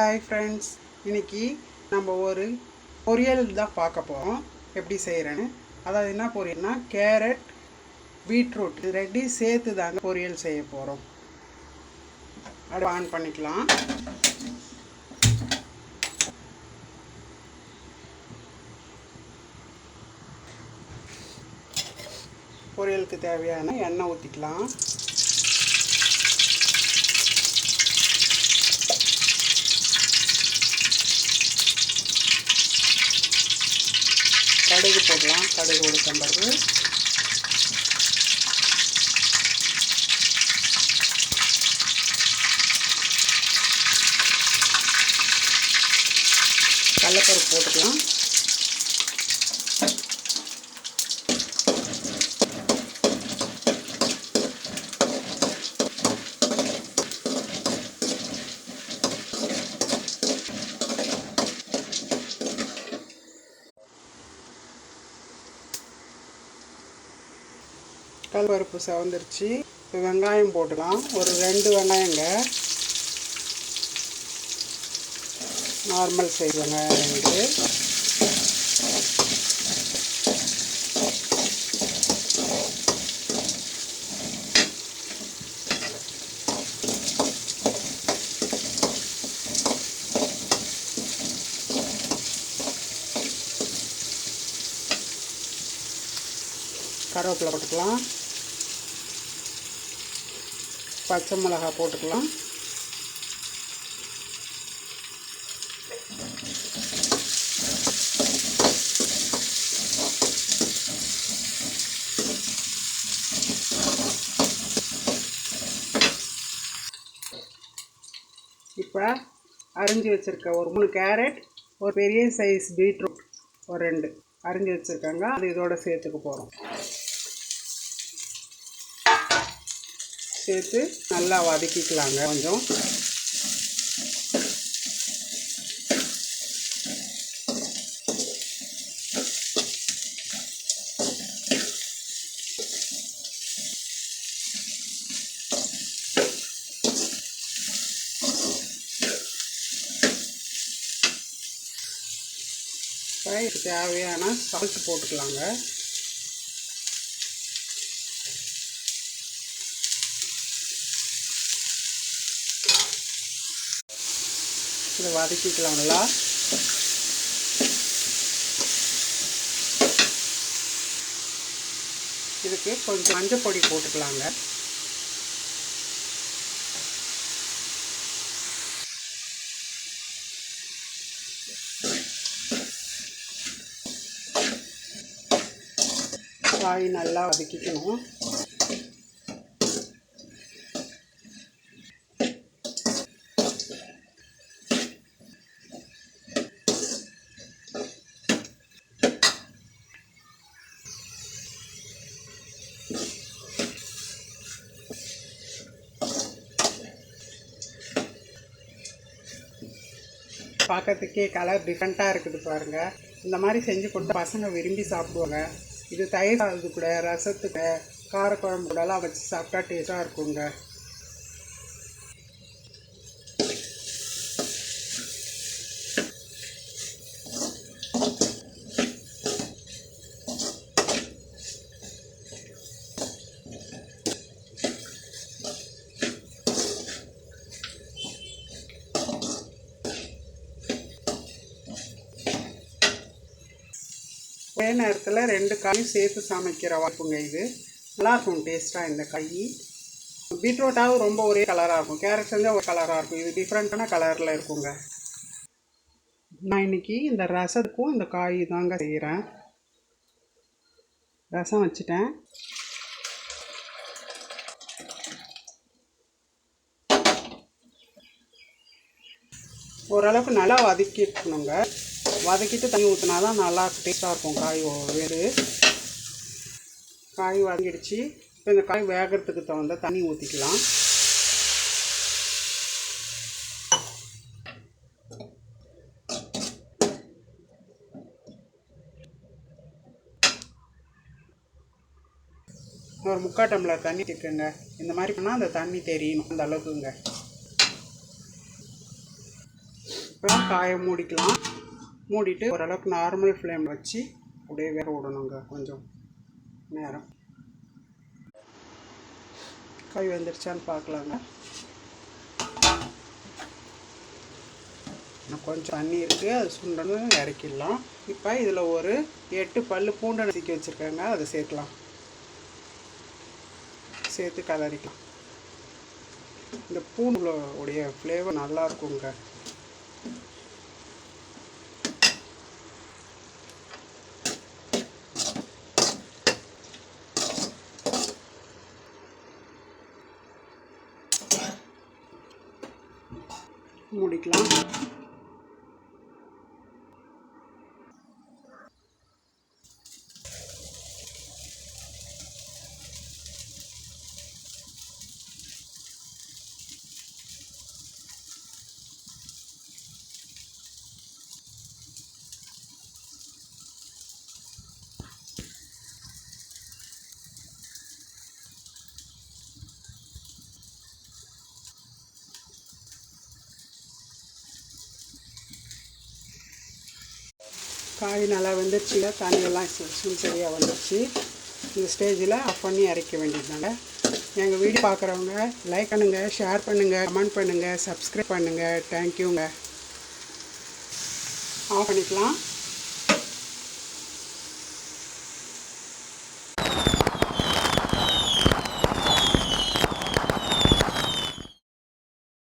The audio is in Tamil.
ஹாய் ஃப்ரெண்ட்ஸ், இன்றைக்கி நம்ம ஒரு பொரியல் தான் பார்க்க போகிறோம். எப்படி செய்கிறேன்னு. அதாவது என்ன பொரியல்னா, கேரட் பீட்ரூட் இது ரெண்டையும் சேர்த்து தாங்க பொரியல் செய்ய போகிறோம். அடுப்பு ஆன் பண்ணிக்கலாம். பொரியலுக்கு தேவையான எண்ணெய் ஊற்றிக்கலாம். கடுகு போடலாம். கடுகு உளுத்தம் பருப்பு, கடலைப்பருப்பு போட்டுக்கலாம். கடலைப்பருப்பு செவந்துருச்சு. இப்போ வெங்காயம் போட்டுக்கலாம். ஒரு 2 வெங்காயங்க, நார்மல் சைஸ் வெங்காயம் 2. கருவேப்பிலை போட்டுக்கலாம். பச்சை மிளகாய் போட்டுக்கலாம். இப்போ அரிஞ்சு வச்சுருக்க ஒரு 3 கேரட், ஒரு பெரிய சைஸ் பீட்ரூட் ஒரு 2 அரிஞ்சு வச்சுருக்காங்க. அது இதோட சேர்த்துக்க போகிறோம். சேர்த்து நல்லா வதக்கிக்கலாங்க. கொஞ்சம் இதுக்கு தேவையான சால்ட் போட்டுக்கலாங்க. இதை வதக்கிக்கலாம் நல்லா. இதுக்கு கொஞ்சம் மஞ்சள் பொடி போட்டுக்கலாங்க. காய் நல்லா வதக்கிக்கணும். பார்க்கறதுக்கே கலர் டிஃப்ரெண்ட்டாக இருக்குது பாருங்கள். இந்த மாதிரி செஞ்சு கொடுத்தா பசங்க விரும்பி சாப்பிடுவாங்க. இது தயிர் சாதத்து கூட, ரசத்துக்கு, காரக்குழம்பு கூடலாம் வச்சு சாப்பிட்டா டேஸ்ட்டாக இருக்குங்க. ஒரே நேரத்தில் 2 காயும் சேர்த்து சமைக்கிற வாய்ப்புங்க. இது நல்லாயிருக்கும் டேஸ்ட்டாக. இந்த காய் பீட்ரூட்டாகவும் ரொம்ப ஒரே கலராக இருக்கும். கேரட் செஞ்சால் ஒரு கலராக இருக்கும். இது டிஃப்ரெண்ட்டான கலரில் இருக்குங்க. நான் இன்றைக்கி இந்த ரசத்துக்கும் இந்த காய் தாங்க செய்கிறேன். ரசம் வச்சுட்டேன். ஓரளவுக்கு நல்லா வதக்கிக்கணுங்க. வதக்கிட்டு தண்ணி ஊற்றினா தான் நல்லா டேஸ்ட்டாக இருக்கும். காய் வேறு காய் வதங்கிடுச்சு. இப்போ இந்த காய் வேகிறதுக்கு தகுந்த தண்ணி ஊற்றிக்கலாம். ஒரு 3/4 டம்ளர் தண்ணி இருக்குங்க. இந்த மாதிரி பண்ணால் அந்த தண்ணி தெரியணும், அந்த அளவுக்குங்க. இப்போ காயை மூடிக்கலாம். மூடிட்டு ஓரளவுக்கு நார்மல் ஃப்ளேம் வச்சு அப்படியே வேக விடணுங்க கொஞ்சம் நேரம். காய் வெந்துருச்சான்னு பார்க்கலாங்க. கொஞ்சம் தண்ணி இருக்குது, அது சுண்டணும் இறக்கிடலாம். இப்போ இதில் ஒரு 8 பல் பூண்டை நசுக்கி வச்சுருக்காங்க, அதை சேர்க்கலாம். சேர்த்து கலரிக்கலாம். இந்த பூண்டுடைய ஃப்ளேவர் நல்லா இருக்குங்க. மூடிக்கலாம். காய் நல்லா வெந்துருச்சுங்க. தண்ணியெல்லாம் சரியாக வந்துடுச்சு. இந்த ஸ்டேஜில் ஆஃப் பண்ணி இறக்க வேண்டியதுதாங்க. எங்கள் வீடியோ பார்க்குறவங்க லைக் பண்ணுங்கள், ஷேர் பண்ணுங்கள், கமெண்ட் பண்ணுங்கள், சப்ஸ்கிரைப் பண்ணுங்கள். தேங்க்யூங்க. ஆஃப் பண்ணிக்கலாம்.